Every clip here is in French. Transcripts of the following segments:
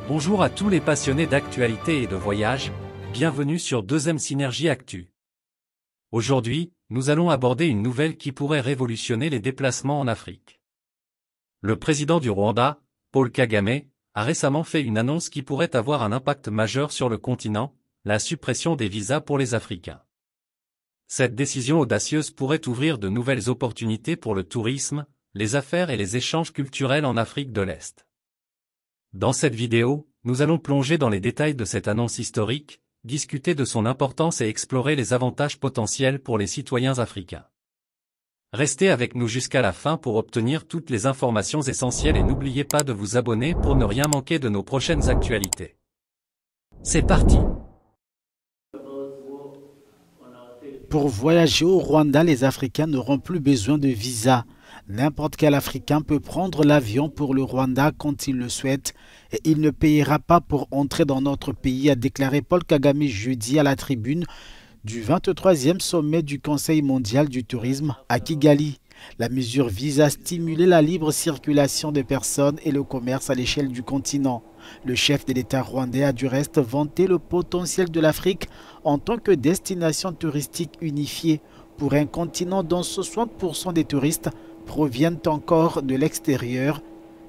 Bonjour à tous les passionnés d'actualité et de voyage, bienvenue sur Deuxième Synergie Actu. Aujourd'hui, nous allons aborder une nouvelle qui pourrait révolutionner les déplacements en Afrique. Le président du Rwanda, Paul Kagame, a récemment fait une annonce qui pourrait avoir un impact majeur sur le continent, la suppression des visas pour les Africains. Cette décision audacieuse pourrait ouvrir de nouvelles opportunités pour le tourisme, les affaires et les échanges culturels en Afrique de l'Est. Dans cette vidéo, nous allons plonger dans les détails de cette annonce historique, discuter de son importance et explorer les avantages potentiels pour les citoyens africains. Restez avec nous jusqu'à la fin pour obtenir toutes les informations essentielles et n'oubliez pas de vous abonner pour ne rien manquer de nos prochaines actualités. C'est parti! Pour voyager au Rwanda, les Africains n'auront plus besoin de visa. N'importe quel Africain peut prendre l'avion pour le Rwanda quand il le souhaite et il ne payera pas pour entrer dans notre pays, a déclaré Paul Kagame jeudi à la tribune du 23e sommet du Conseil mondial du tourisme à Kigali. La mesure vise à stimuler la libre circulation des personnes et le commerce à l'échelle du continent. Le chef de l'État rwandais a du reste vanté le potentiel de l'Afrique en tant que destination touristique unifiée pour un continent dont 60% des touristes proviennent encore de l'extérieur,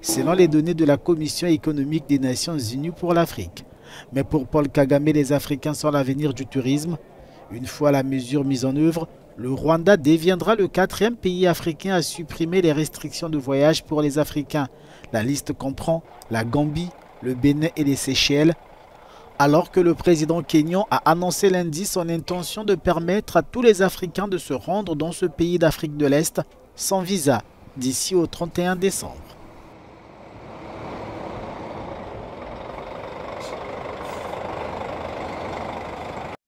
selon les données de la Commission économique des Nations Unies pour l'Afrique. Mais pour Paul Kagame, les Africains sont l'avenir du tourisme. Une fois la mesure mise en œuvre, le Rwanda deviendra le 4e pays africain à supprimer les restrictions de voyage pour les Africains. La liste comprend la Gambie, le Bénin et les Seychelles, alors que le président kényan a annoncé lundi son intention de permettre à tous les Africains de se rendre dans ce pays d'Afrique de l'Est sans visa d'ici au 31 décembre.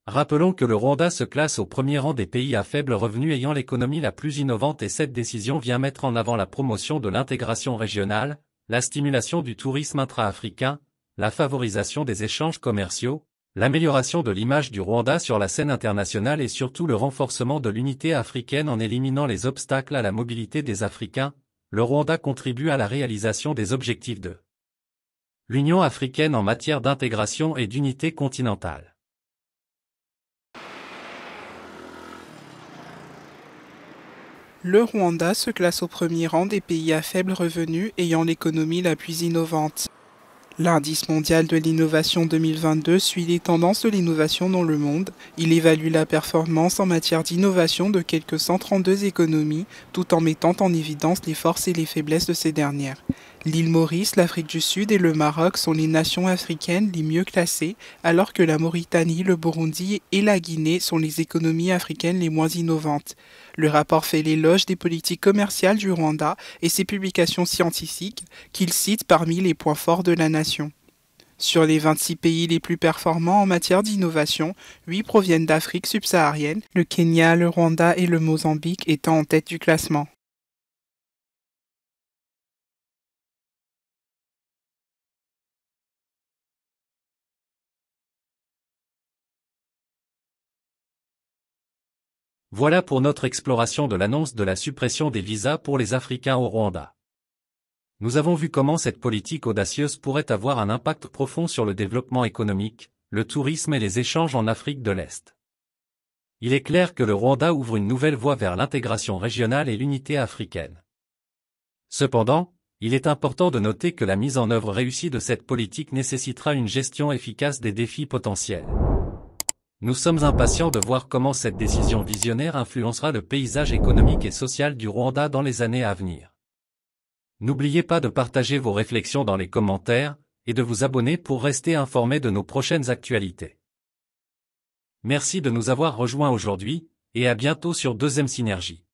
Rappelons que le Rwanda se classe au premier rang des pays à faible revenu ayant l'économie la plus innovante et cette décision vient mettre en avant la promotion de l'intégration régionale, la stimulation du tourisme intra-africain, la favorisation des échanges commerciaux, l'amélioration de l'image du Rwanda sur la scène internationale et surtout le renforcement de l'unité africaine en éliminant les obstacles à la mobilité des Africains. Le Rwanda contribue à la réalisation des objectifs de l'Union africaine en matière d'intégration et d'unité continentale. Le Rwanda se classe au premier rang des pays à faible revenu ayant l'économie la plus innovante. L'indice mondial de l'innovation 2022 suit les tendances de l'innovation dans le monde. Il évalue la performance en matière d'innovation de quelques 132 économies, tout en mettant en évidence les forces et les faiblesses de ces dernières. L'île Maurice, l'Afrique du Sud et le Maroc sont les nations africaines les mieux classées, alors que la Mauritanie, le Burundi et la Guinée sont les économies africaines les moins innovantes. Le rapport fait l'éloge des politiques commerciales du Rwanda et ses publications scientifiques qu'il cite parmi les points forts de la nation. Sur les 26 pays les plus performants en matière d'innovation, 8 proviennent d'Afrique subsaharienne, le Kenya, le Rwanda et le Mozambique étant en tête du classement. Voilà pour notre exploration de l'annonce de la suppression des visas pour les Africains au Rwanda. Nous avons vu comment cette politique audacieuse pourrait avoir un impact profond sur le développement économique, le tourisme et les échanges en Afrique de l'Est. Il est clair que le Rwanda ouvre une nouvelle voie vers l'intégration régionale et l'unité africaine. Cependant, il est important de noter que la mise en œuvre réussie de cette politique nécessitera une gestion efficace des défis potentiels. Nous sommes impatients de voir comment cette décision visionnaire influencera le paysage économique et social du Rwanda dans les années à venir. N'oubliez pas de partager vos réflexions dans les commentaires et de vous abonner pour rester informé de nos prochaines actualités. Merci de nous avoir rejoints aujourd'hui et à bientôt sur Deuxième Synergie.